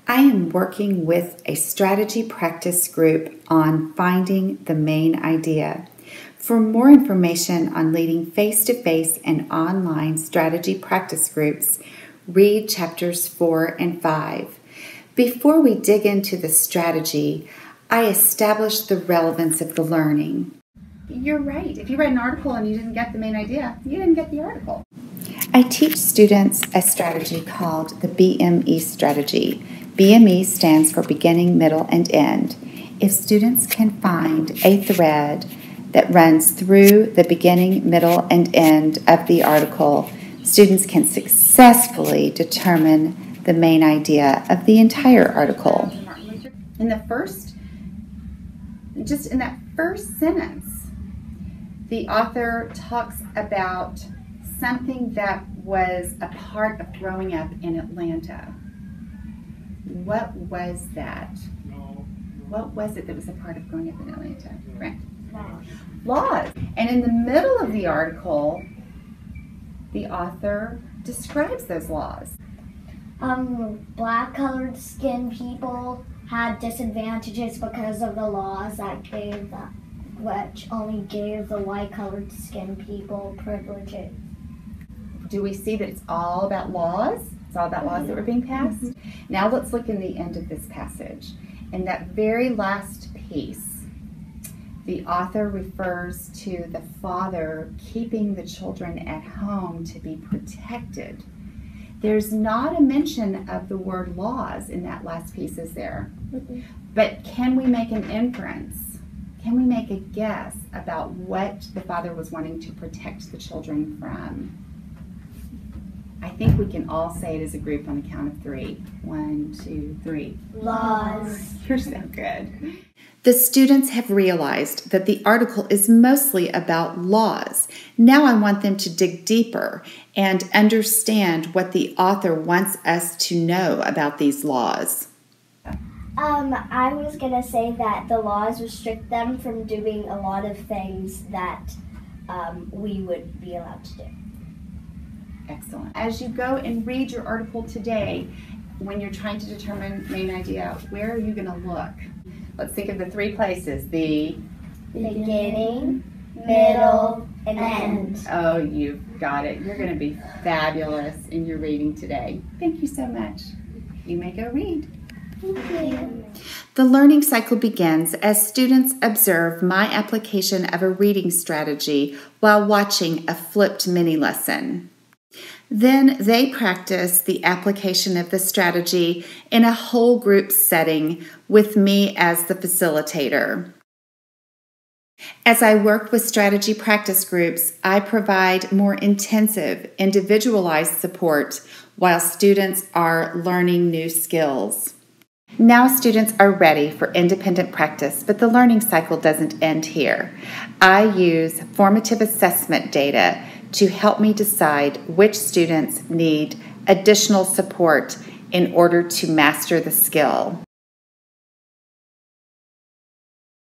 I am working with a strategy practice group on finding the main idea. For more information on leading face-to-face and online strategy practice groups, read chapters 4 and 5. Before we dig into the strategy, I establish the relevance of the learning. You're right. If you read an article and you didn't get the main idea, you didn't get the article. I teach students a strategy called the BME strategy. BME stands for beginning, middle, and end. If students can find a thread that runs through the beginning, middle, and end of the article, students can successfully determine the main idea of the entire article. In that first sentence, the author talks about something that was a part of growing up in Atlanta. What was that? What was it that was a part of growing up in Atlanta? Right. Laws. And in the middle of the article, the author describes those laws. Black-colored skin people had disadvantages because of the laws which only gave the white-colored skin people privileges. Do we see that it's all about laws? It's all about laws that were being passed? Now let's look in the end of this passage. In that very last piece, the author refers to the father keeping the children at home to be protected. There's not a mention of the word laws in that last piece, is there? But can we make an inference? Can we make a guess about what the father was wanting to protect the children from? I think we can all say it as a group on the count of 3. 1, 2, 3. Laws. You're so good. The students have realized that the article is mostly about laws. Now I want them to dig deeper and understand what the author wants us to know about these laws. I was going to say that the laws restrict them from doing a lot of things that we would be allowed to do. Excellent. As you go and read your article today, when you're trying to determine main idea, where are you going to look? Let's think of the 3 places. The beginning, middle, and end. Oh, you've got it. You're going to be fabulous in your reading today. Thank you so much. You may go read. Thank you. The learning cycle begins as students observe my application of a reading strategy while watching a flipped mini lesson. Then they practice the application of the strategy in a whole group setting with me as the facilitator. As I work with strategy practice groups, I provide more intensive, individualized support while students are learning new skills. Now students are ready for independent practice, but the learning cycle doesn't end here. I use formative assessment data to help me decide which students need additional support in order to master the skill.